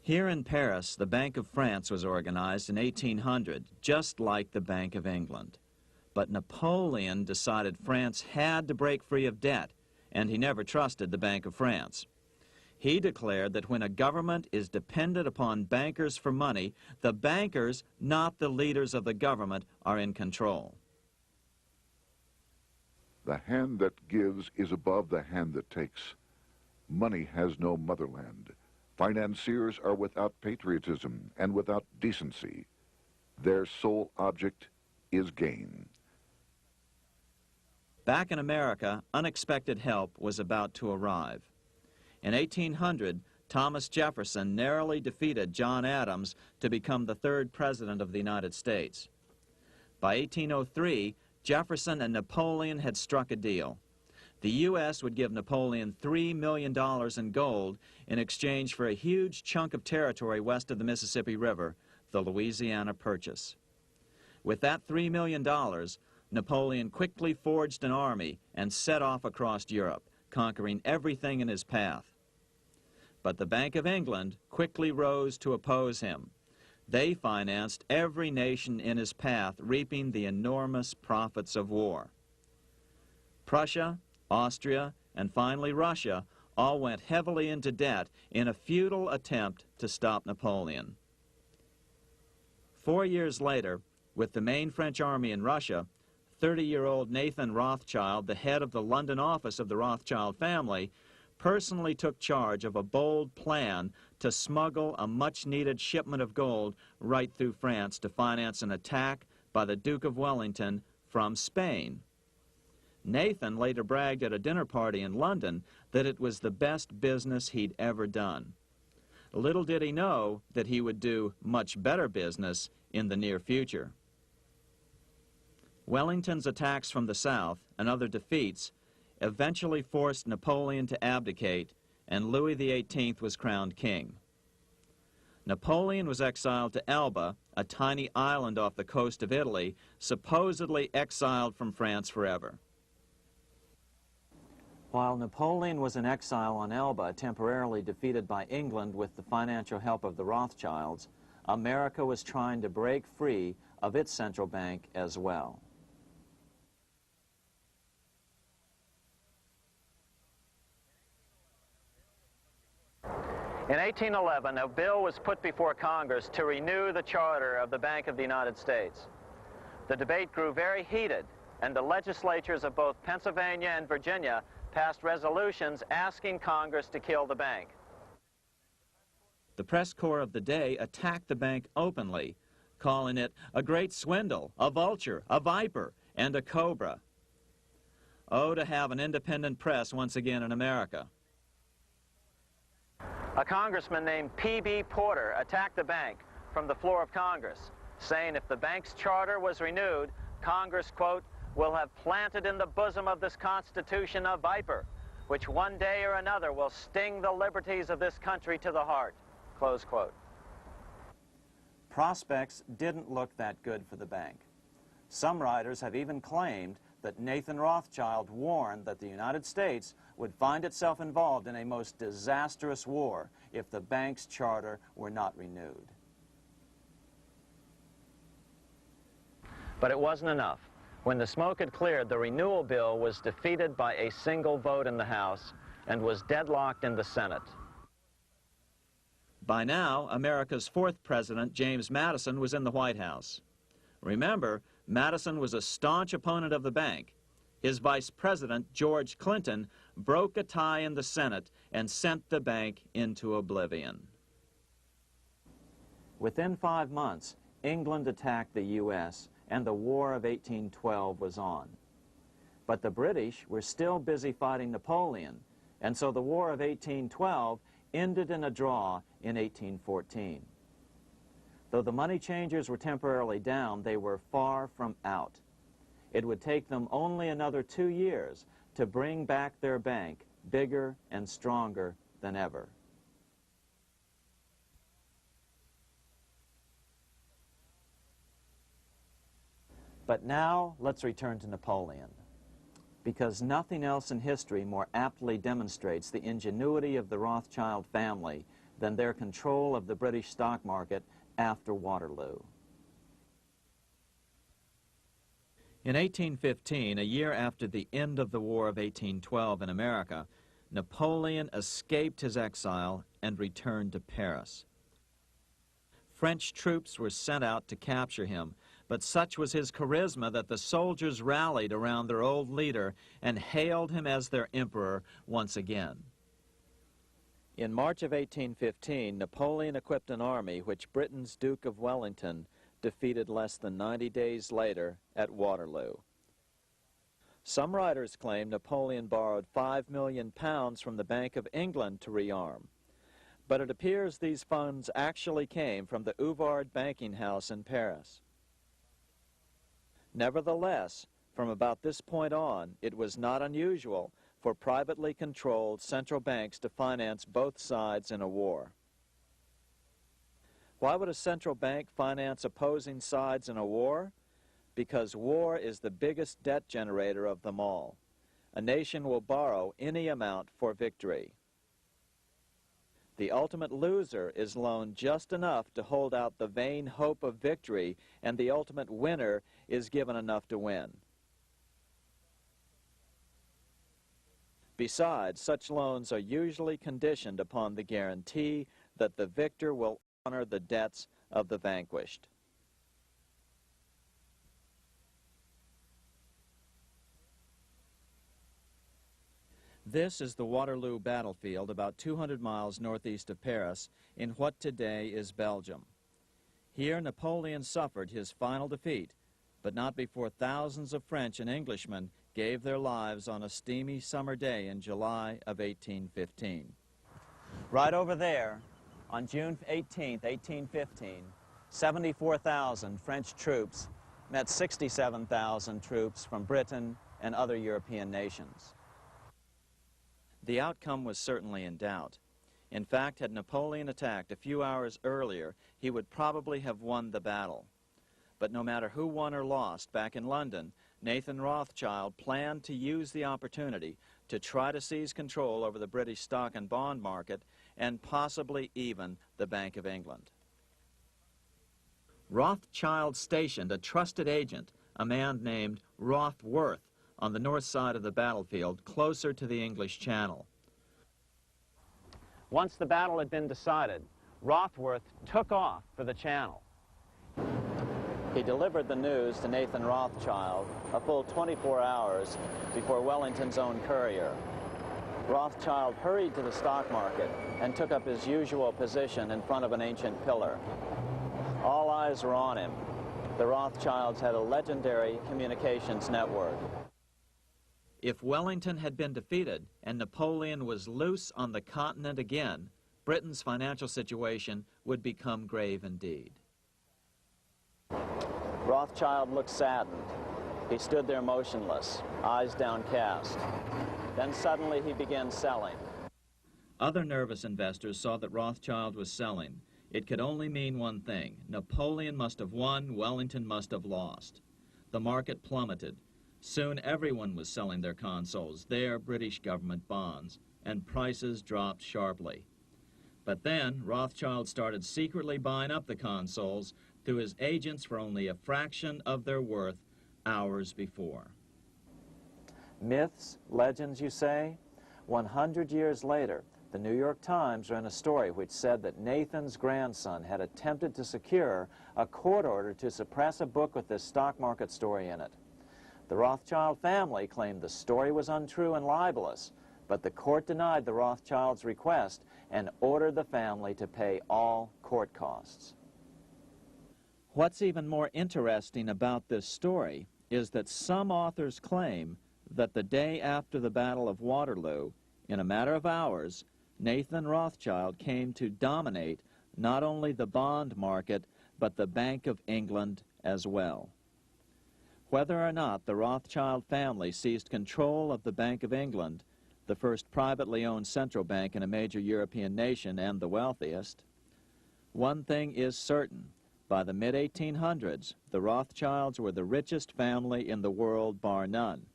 Here in Paris, the Bank of France was organized in 1800, just like the Bank of England. But Napoleon decided France had to break free of debt, and he never trusted the Bank of France. He declared that when a government is dependent upon bankers for money, the bankers, not the leaders of the government, are in control. The hand that gives is above the hand that takes. Money has no motherland. Financiers are without patriotism and without decency. Their sole object is gain. Back in America, unexpected help was about to arrive. In 1800, Thomas Jefferson narrowly defeated John Adams to become the third president of the United States. By 1803, Jefferson and Napoleon had struck a deal. The U.S. would give Napoleon $3 million in gold in exchange for a huge chunk of territory west of the Mississippi River, the Louisiana Purchase. With that $3 million, Napoleon quickly forged an army and set off across Europe, conquering everything in his path. But the Bank of England quickly rose to oppose him. They financed every nation in his path, reaping the enormous profits of war. Prussia, Austria, and finally Russia all went heavily into debt in a futile attempt to stop Napoleon. 4 years later, with the main French army in Russia, 30-year-old Nathan Rothschild, the head of the London office of the Rothschild family, personally took charge of a bold plan to smuggle a much-needed shipment of gold right through France to finance an attack by the Duke of Wellington from Spain. Nathan later bragged at a dinner party in London that it was the best business he'd ever done. Little did he know that he would do much better business in the near future. Wellington's attacks from the south and other defeats eventually forced Napoleon to abdicate, and Louis XVIII was crowned king. Napoleon was exiled to Elba, a tiny island off the coast of Italy, supposedly exiled from France forever. While Napoleon was in exile on Elba, temporarily defeated by England with the financial help of the Rothschilds, America was trying to break free of its central bank as well. In 1811, a bill was put before Congress to renew the charter of the Bank of the United States. The debate grew very heated, and the legislatures of both Pennsylvania and Virginia passed resolutions asking Congress to kill the bank. The press corps of the day attacked the bank openly, calling it a great swindle, a vulture, a viper, and a cobra. Oh, to have an independent press once again in America. A congressman named P.B. Porter attacked the bank from the floor of Congress, saying if the bank's charter was renewed, Congress, quote, will have planted in the bosom of this Constitution a viper, which one day or another will sting the liberties of this country to the heart, close quote. Prospects didn't look that good for the bank. Some writers have even claimed that Nathan Rothschild warned that the United States would find itself involved in a most disastrous war if the bank's charter were not renewed. But it wasn't enough. When the smoke had cleared, the renewal bill was defeated by a single vote in the House and was deadlocked in the Senate. By now, America's fourth president, James Madison, was in the White House. Remember, Madison was a staunch opponent of the bank. His vice president, George Clinton, broke a tie in the Senate and sent the bank into oblivion. Within 5 months, England attacked the U.S., and the War of 1812 was on. But the British were still busy fighting Napoleon, and so the War of 1812 ended in a draw in 1814. Though the money changers were temporarily down, they were far from out. It would take them only another 2 years to bring back their bank bigger and stronger than ever. But now, let's return to Napoleon, because nothing else in history more aptly demonstrates the ingenuity of the Rothschild family than their control of the British stock market after Waterloo. In 1815, a year after the end of the War of 1812 in America, Napoleon escaped his exile and returned to Paris. French troops were sent out to capture him, but such was his charisma that the soldiers rallied around their old leader and hailed him as their emperor once again. In March of 1815, Napoleon equipped an army which Britain's Duke of Wellington defeated less than 90 days later at Waterloo. Some writers claim Napoleon borrowed £5 million from the Bank of England to rearm, but it appears these funds actually came from the Ouvard banking house in Paris. Nevertheless, from about this point on, it was not unusual for privately controlled central banks to finance both sides in a war. Why would a central bank finance opposing sides in a war? Because war is the biggest debt generator of them all. A nation will borrow any amount for victory. The ultimate loser is loaned just enough to hold out the vain hope of victory, and the ultimate winner is given enough to win. Besides, such loans are usually conditioned upon the guarantee that the victor will honor the debts of the vanquished. This is the Waterloo battlefield about 200 miles northeast of Paris in what today is Belgium. Here Napoleon suffered his final defeat, but not before thousands of French and Englishmen gave their lives on a steamy summer day in July of 1815. Right over there, on June 18, 1815, 74,000 French troops met 67,000 troops from Britain and other European nations. The outcome was certainly in doubt. In fact, had Napoleon attacked a few hours earlier, he would probably have won the battle. But no matter who won or lost, back in London, Nathan Rothschild planned to use the opportunity to try to seize control over the British stock and bond market and possibly even the Bank of England. Rothschild stationed a trusted agent, a man named Rothworth, on the north side of the battlefield, closer to the English Channel. Once the battle had been decided, Rothworth took off for the Channel. He delivered the news to Nathan Rothschild a full 24 hours before Wellington's own courier. Rothschild hurried to the stock market and took up his usual position in front of an ancient pillar. All eyes were on him. The Rothschilds had a legendary communications network. If Wellington had been defeated and Napoleon was loose on the continent again, Britain's financial situation would become grave indeed. Rothschild looked saddened. He stood there motionless, eyes downcast. Then suddenly he began selling. Other nervous investors saw that Rothschild was selling. It could only mean one thing. Napoleon must have won, Wellington must have lost. The market plummeted. Soon everyone was selling their consols, their British government bonds, and prices dropped sharply. But then Rothschild started secretly buying up the consols through his agents for only a fraction of their worth hours before. Myths, legends, you say? 100 years later, the New York Times ran a story which said that Nathan's grandson had attempted to secure a court order to suppress a book with this stock market story in it. The Rothschild family claimed the story was untrue and libelous, but the court denied the Rothschilds' request and ordered the family to pay all court costs. What's even more interesting about this story is that some authors claim that the day after the Battle of Waterloo, in a matter of hours, Nathan Rothschild came to dominate not only the bond market, but the Bank of England as well. Whether or not the Rothschild family seized control of the Bank of England, the first privately owned central bank in a major European nation and the wealthiest, one thing is certain. By the mid-1800s, the Rothschilds were the richest family in the world, bar none.